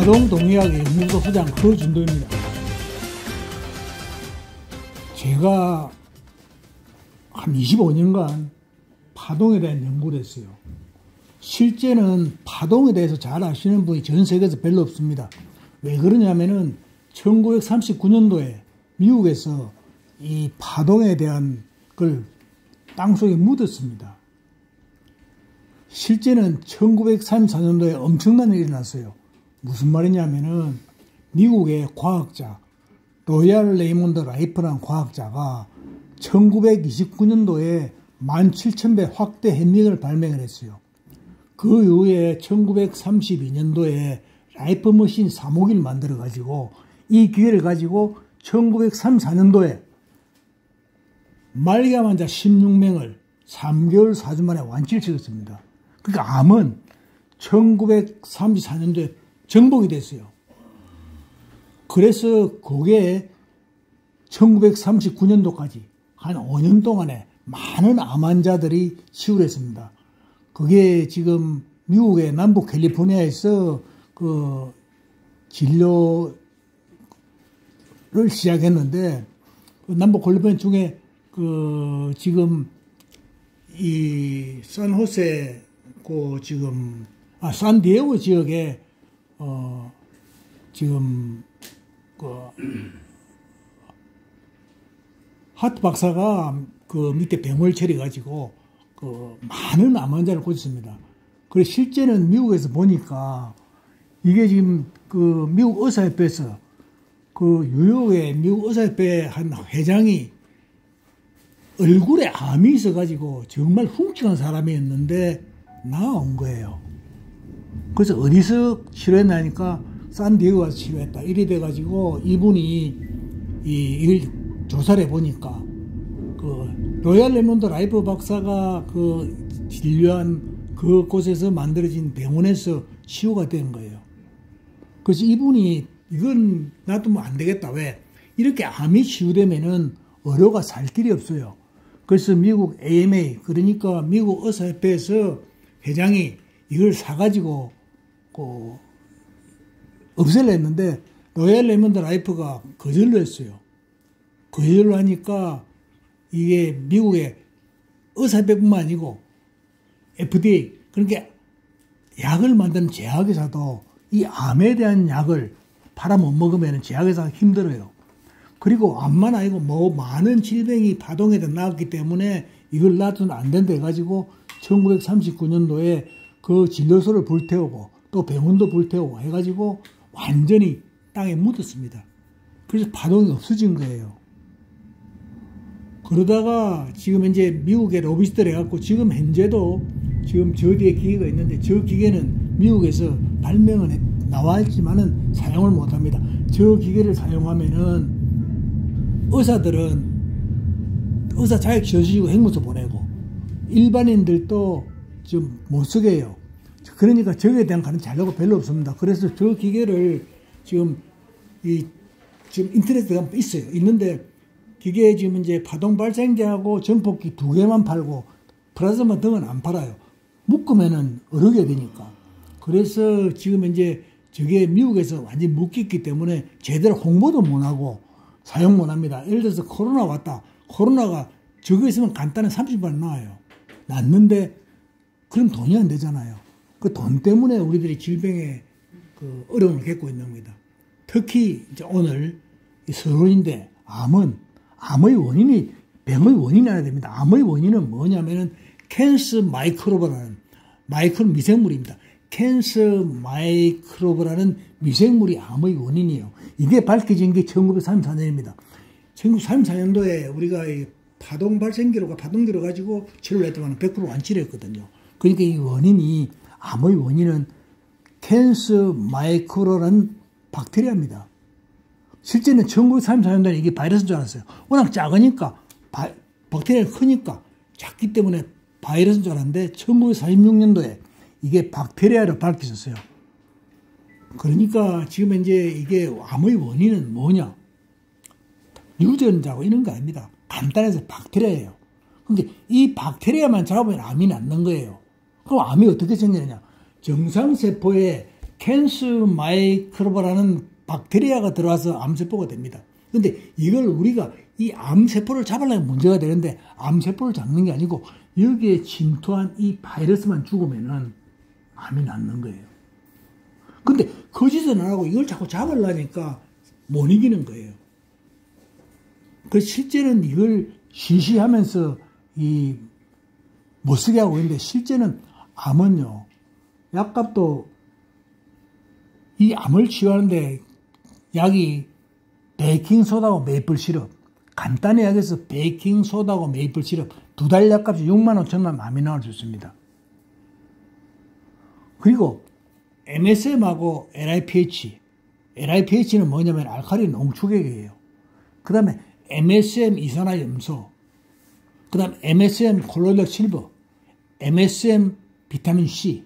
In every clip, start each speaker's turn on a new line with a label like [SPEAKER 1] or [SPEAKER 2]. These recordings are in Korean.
[SPEAKER 1] 파동동의학의 연구소 소장 허준도입니다. 제가 한 25년간 파동에 대한 연구를 했어요. 실제는 파동에 대해서 잘 아시는 분이 전 세계에서 별로 없습니다. 왜 그러냐면은 1939년도에 미국에서 이 파동에 대한 걸 땅속에 묻었습니다. 실제는 1934년도에 엄청난 일이 났어요. 무슨 말이냐면은 미국의 과학자 로얄 레이몬드 라이프라는 과학자가 1929년도에 17,000배 확대 핵력을 발명을 했어요. 그 이후에 1932년도에 라이프 머신 3호기를 만들어 가지고 이 기회를 가지고 1934년도에 말기암 환자 16명을 3개월 4주 만에 완치를 시켰습니다. 그러니까 암은 1934년도에 정복이 됐어요. 그래서 그게 1939년도까지 한 5년 동안에 많은 암 환자들이 치유했습니다. 그게 지금 미국의 남부 캘리포니아에서 그 진료를 시작했는데 그 남부 캘리포니아 중에 그 지금 이 산호세 그 지금 산디에고 지역에 지금 그 하트 박사가 그 밑에 병을 차려가지고 그 많은 암 환자를 고쳤습니다. 그래 실제는 미국에서 보니까 이게 지금 그 미국 의사협회에서 그 뉴욕의 미국 의사협회 한 회장이 얼굴에 암이 있어가지고 정말 흉측한 사람이었는데 나온 거예요. 그래서 어디서 치료했나니까 산디에고 가서 치료했다. 이래 돼가지고 이분이 이걸 조사를 해보니까 그 로얄 레몬드 라이프 박사가 그 진료한 그곳에서 만들어진 병원에서 치유가 된 거예요. 그래서 이분이 이건 놔두면 안 되겠다. 왜? 이렇게 암이 치유되면은 의료가 살 길이 없어요. 그래서 미국 AMA 그러니까 미국 의사협회에서 회장이 이걸 사가지고 그 없애려 했는데 로얄 레몬드 라이프가 거절로 했어요. 거절로 하니까 이게 미국의 의사협회뿐만 아니고 FDA 그러니까 약을 만드는 제약회사도 이 암에 대한 약을 팔아 못 먹으면 제약회사가 힘들어요. 그리고 암만 아니고 뭐 많은 질병이 파동에 나왔기 때문에 이걸 놔두면 안 된다 해가지고 1939년도에 그 진료소를 불태우고 또 병원도 불태우고 해가지고 완전히 땅에 묻었습니다. 그래서 파동이 없어진 거예요. 그러다가 지금 이제 미국의 로비스트를 해갖고 지금 현재도 지금 저 뒤에 기계가 있는데 저 기계는 미국에서 발명은 나와 있지만은 사용을 못 합니다. 저 기계를 사용하면은 의사들은 의사 자격 지어주시고 행무소 보내고 일반인들도 좀 못 쓰게 해요. 그러니까 저기에 대한 가능 자료가 별로 없습니다. 그래서 저 기계를 지금 지금 인터넷에 가면 있어요. 있는데 기계에 지금 이제 파동 발생기하고 전폭기 2개만 팔고 플라즈마 등은 안 팔아요. 묶으면은 어렵게 되니까. 그래서 지금 이제 저게 미국에서 완전히 묶였기 때문에 제대로 홍보도 못 하고 사용 못 합니다. 예를 들어서 코로나 왔다. 코로나가 저거 있으면 간단히 30분 나와요. 났는데 그럼 돈이 안 되잖아요. 그 돈 때문에 우리들이 질병에 그 어려움을 겪고 있는 겁니다. 특히 이제 오늘 이 서론인데 암의 원인이 병의 원인이 아니라 됩니다. 암의 원인은 뭐냐면은 캔서 마이크로브라는 마이크로 미생물입니다. 캔서 마이크로브라는 미생물이 암의 원인이에요. 이게 밝혀진 게 1934년입니다. 1934년도에 우리가 이 파동 발생기로가 파동기로 가지고 치료를 했더니 100% 완치를 했거든요. 그러니까 이 원인이 암의 원인은 캔서 마이크로라는 박테리아입니다. 실제는 1934년도에 이게 바이러스인 줄 알았어요. 워낙 작으니까 박테리아가 크니까 작기 때문에 바이러스인 줄 알았는데 1946년도에 이게 박테리아로 밝혀졌어요. 그러니까 지금 이제 이게 암의 원인은 뭐냐? 유전자고 이런 거 아닙니다. 간단해서 박테리아예요. 근데 이 박테리아만 잡으면 암이 낫는 거예요. 그럼 암이 어떻게 생기느냐? 정상세포에 캔스 마이크로브라는 박테리아가 들어와서 암세포가 됩니다. 근데 이걸 우리가 이 암세포를 잡으려면 문제가 되는데 암세포를 잡는 게 아니고 여기에 침투한 이 바이러스만 죽으면은 암이 낫는 거예요. 근데 그 짓은 안 하고 이걸 자꾸 잡으려니까 못 이기는 거예요. 그래서 실제는 이걸 시시하면서 못 쓰게 하고 있는데 실제는 암은요, 약값도 이 암을 치유하는데 약이 베이킹소다하고 메이플 시럽, 간단히 얘기해서 베이킹소다하고 메이플 시럽 2달 약값이 6만 5천만 암이 나올 수 있습니다. 그리고 MSM하고 LIPH는 뭐냐면 알칼리 농축액이에요. 그 다음에 MSM 이산화염소, 그 다음 MSM 콜로이드 실버, MSM 비타민 C,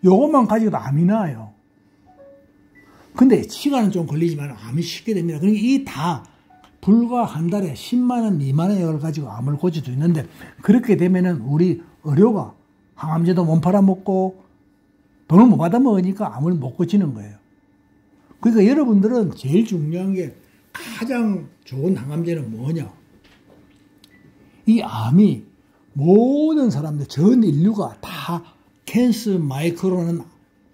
[SPEAKER 1] 요것만 가지고도 암이 나와요. 근데 시간은 좀 걸리지만 암이 쉽게 됩니다. 그러니까 이 다 불과 한 달에 10만 원 미만의 약을 가지고 암을 고칠 수 있는데, 그렇게 되면은 우리 의료가 항암제도 못 팔아먹고 돈을 못 받아먹으니까 암을 못 고치는 거예요. 그러니까 여러분들은 제일 중요한 게 가장 좋은 항암제는 뭐냐? 이 암이 모든 사람들, 전 인류가 다 캔스 마이크로는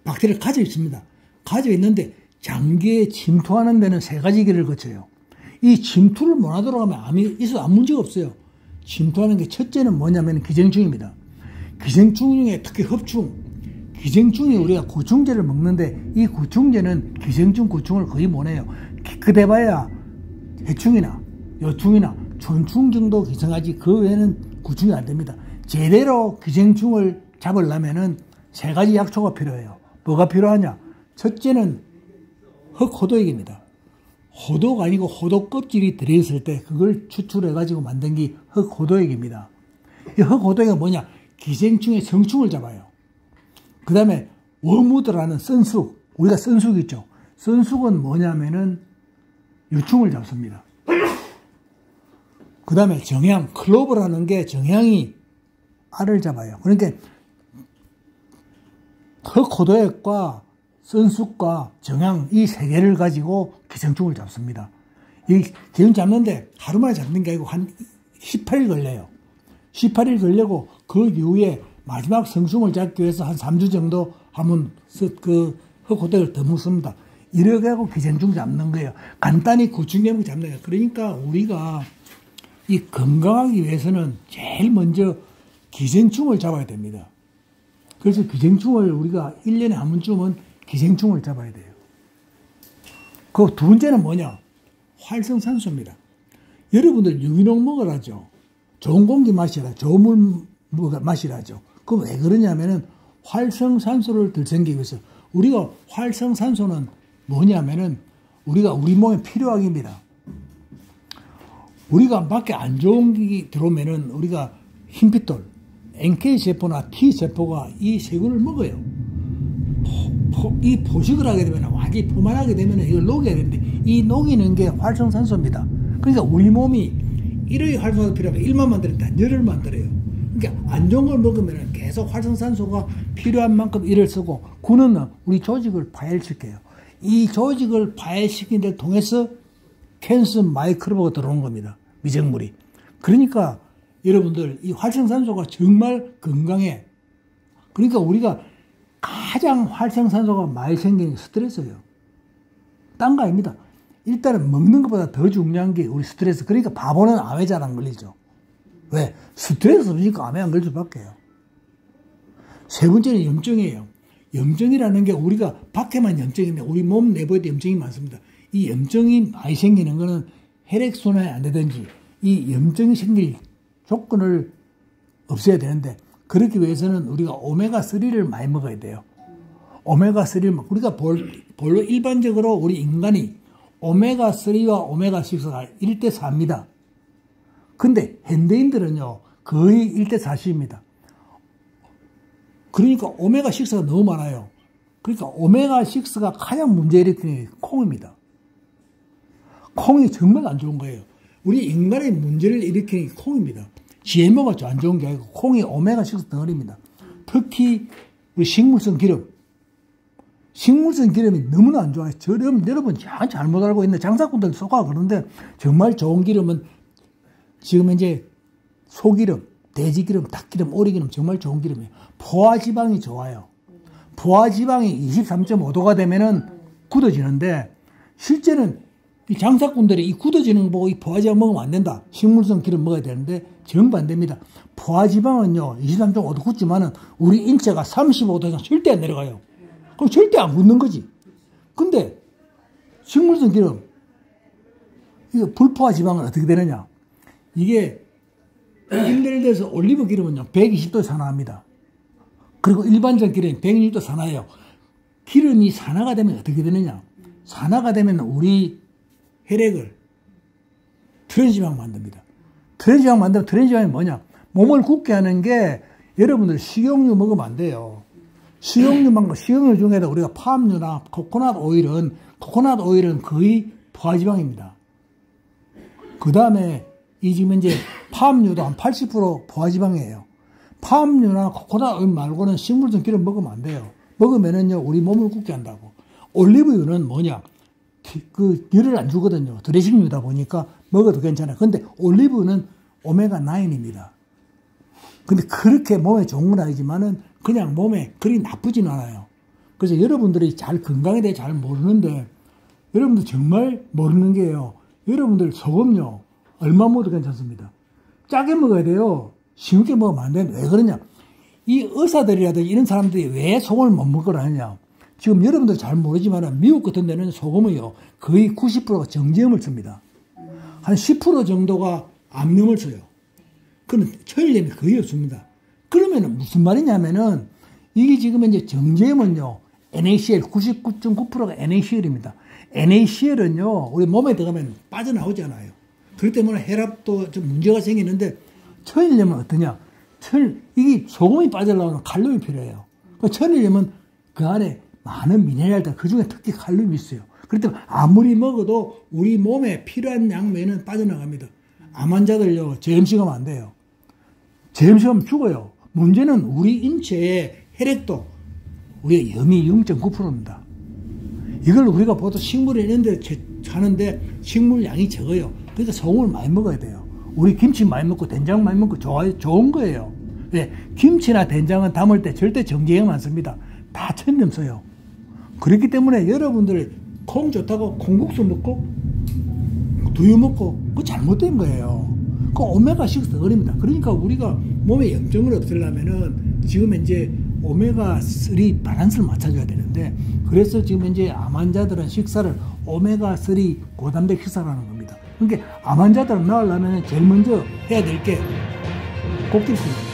[SPEAKER 1] 박테리아를 가지고 있습니다. 가지고 있는데 장기에 침투하는 데는 3가지 길을 거쳐요. 이 침투를 못 하도록 하면 암이 있어도 아무 문제가 없어요. 침투하는 게 첫째는 뭐냐면 기생충입니다. 기생충 중에 특히 흡충, 기생충이 우리가 구충제를 먹는데 이 구충제는 기생충 구충을 거의 못 해요. 기껏해봐야 해충이나 요충이나 촌충 정도 기생하지 그 외에는 구충이 안 됩니다. 제대로 기생충을 잡으려면은 3가지 약초가 필요해요. 뭐가 필요하냐? 첫째는 흑호독액입니다. 호독 아니고 호독 껍질이 들어있을 때 그걸 추출해가지고 만든 게 흑호독액입니다. 이 흑호독액은 뭐냐? 기생충의 성충을 잡아요. 그 다음에 워무드라는 선숙, 우리가 선숙 있죠. 선숙은 뭐냐면은 유충을 잡습니다. 그 다음에 정향, 클로버라는 게 정향이 알을 잡아요. 그러니까 흑호도액과 선숙과 정향 이 3개를 가지고 기생충을 잡습니다. 이 기생충 잡는데 하루 만에 잡는 게 아니고 한 18일 걸려요. 18일 걸리고 그 이후에 마지막 성충을 잡기 위해서 한 3주 정도 하면 그 흑호도액을 더 묻습니다. 이렇게 하고 기생충 잡는 거예요. 간단히 구충제목 잡는 거예요. 그러니까 우리가 이 건강하기 위해서는 제일 먼저 기생충을 잡아야 됩니다. 그래서 기생충을 우리가 1년에 한 번쯤은 기생충을 잡아야 돼요. 그 두 번째는 뭐냐? 활성산소입니다. 여러분들 유기농 먹으라죠. 좋은 공기 마시라, 좋은 물 마시라죠. 그럼 왜 그러냐면은 활성산소를 덜 생기기 위해서. 우리가 활성산소는 뭐냐면은 우리가 우리 몸에 필요하게 합니다. 우리가 밖에 안 좋은 게 들어오면은 우리가 흰빛돌, NK세포나 T세포가 이 세균을 먹어요. 이 포식을 하게 되면 완전히 포만하게 되면 이걸 녹여야 되는데 이 녹이는 게 활성산소입니다. 그러니까 우리 몸이 1의 활성산소 필요하면 1만 만들었다 열을 만들어요. 그러니까 안 좋은 걸 먹으면 계속 활성산소가 필요한 만큼 1을 쓰고 9는 우리 조직을 파열시켜요. 이 조직을 파열시키는 데 통해서 캔스 마이크로브가 들어오는 겁니다. 미생물이. 그러니까 여러분들 이 활성산소가 정말 건강해. 그러니까 우리가 가장 활성산소가 많이 생기는 게 스트레스예요. 딴 거 아닙니다. 일단은 먹는 것보다 더 중요한 게 우리 스트레스. 그러니까 바보는 암에 잘 안 걸리죠. 왜? 스트레스 없으니까 암에 안 걸릴 수밖에요. 세 번째는 염증이에요. 염증이라는 게 우리가 밖에만 염증인데 우리 몸 내부에도 염증이 많습니다. 이 염증이 많이 생기는 거는 혈액순환이 안 되든지 이 염증이 생길 조건을 없애야 되는데 그렇기 위해서는 우리가 오메가3를 많이 먹어야 돼요. 오메가3를 우리가 본래 일반적으로 우리 인간이 오메가3와 오메가6가 1대4입니다. 근데 현대인들은요 거의 1대40입니다. 그러니까 오메가6가 너무 많아요. 그러니까 오메가6가 가장 문제 일으키는 게 콩입니다. 콩이 정말 안 좋은 거예요. 우리 인간의 문제를 일으키는 게 콩입니다. GMO가 안 좋은 게 아니고 콩이 오메가6 덩어리입니다. 특히 우리 식물성 기름. 식물성 기름이 너무나 안 좋아요. 여러분 잘못 알고 있는 장사꾼들 속아 그런데 정말 좋은 기름은 지금 이제 소기름, 돼지기름, 닭기름, 오리기름 정말 좋은 기름이에요. 포화지방이 좋아요. 포화지방이 23.5도가 되면은 굳어지는데 실제는 이 장사꾼들이 이 굳어지는 거 보고 이 포화지방 먹으면 안 된다. 식물성 기름 먹어야 되는데 정반대입니다. 포화지방은요 23.5도 굳지만은 우리 인체가 35도 이상 절대 안 내려가요. 그럼 절대 안 굳는 거지. 근데 식물성 기름, 이거 불포화 지방은 어떻게 되느냐? 이게 예를 들어서 올리브 기름은요 120도에 산화합니다. 그리고 일반적 기름이 160도 산화해요. 기름이 산화가 되면 어떻게 되느냐? 산화가 되면 우리 혈액을 트랜스지방 만듭니다. 트랜스지방 만들면 트랜스지방이 뭐냐? 몸을 굳게 하는 게 여러분들 식용유 먹으면 안 돼요. 식용유 중에도 우리가 팜유나 코코넛 오일은 거의 포화지방입니다. 그 다음에 이 지금 이제 팜유도 한 80% 포화지방이에요. 팜유나 코코넛 오일 말고는 식물성 기름 먹으면 안 돼요. 먹으면은요 우리 몸을 굳게 한다고. 올리브유는 뭐냐? 그 열을 안 주거든요. 드레싱유다 보니까 먹어도 괜찮아요. 근데 올리브유는 오메가9입니다. 근데 그렇게 몸에 좋은 건 아니지만은 그냥 몸에 그리 나쁘진 않아요. 그래서 여러분들이 잘 건강에 대해 잘 모르는데 여러분들 정말 모르는 게요. 여러분들 소금요. 얼마 먹어도 괜찮습니다. 짜게 먹어야 돼요. 싱겁게 먹으면 안 되는데 왜 그러냐. 이 의사들이라든지 이런 사람들이 왜 소금을 못 먹으라 하냐. 지금 여러분들 잘 모르지만 미국 같은 데는 소금을요. 거의 90%가 정제염을 씁니다. 한 10% 정도가 암염을 써요. 그러면 천일염이 거의 없습니다. 그러면은 무슨 말이냐면은 이게 지금 이제 정제염은요 NaCl 99.9%가 NaCl입니다. NaCl은요 우리 몸에 들어가면 빠져나오잖아요. 그렇기 때문에 혈압도 좀 문제가 생기는데 천일염은 어떠냐? 이게 소금이 빠져나오는 칼륨이 필요해요. 천일염은 그 안에 많은 미네랄들 그 중에 특히 칼륨이 있어요. 그렇기 때문에 아무리 먹어도 우리 몸에 필요한 양 외에는 빠져나갑니다. 암 환자들요 저염식하면 안 돼요. 저염식하면 죽어요. 문제는 우리 인체의 혈액도 우리가 염이 0.9%입니다. 이걸 우리가 보통 식물에 있는데 하는데 식물 양이 적어요. 그러니까 소금을 많이 먹어야 돼요. 우리 김치 많이 먹고 된장 많이 먹고 좋은 거예요. 네, 김치나 된장은 담을 때 절대 정제염 안 씁니다. 다 천염 써요. 그렇기 때문에 여러분들 콩 좋다고 콩국수 먹고 두유 먹고 그거 잘못된 거예요. 그 오메가6 덩어리입니다. 그러니까 우리가 몸에 염증을 없애려면은 지금 이제 오메가3 밸런스를 맞춰줘야 되는데 그래서 지금 이제 암 환자들은 식사를 오메가3 고단백 식사를 하는 겁니다. 그러니까 암 환자들을 나으려면 제일 먼저 해야 될 게 꼭지입니다.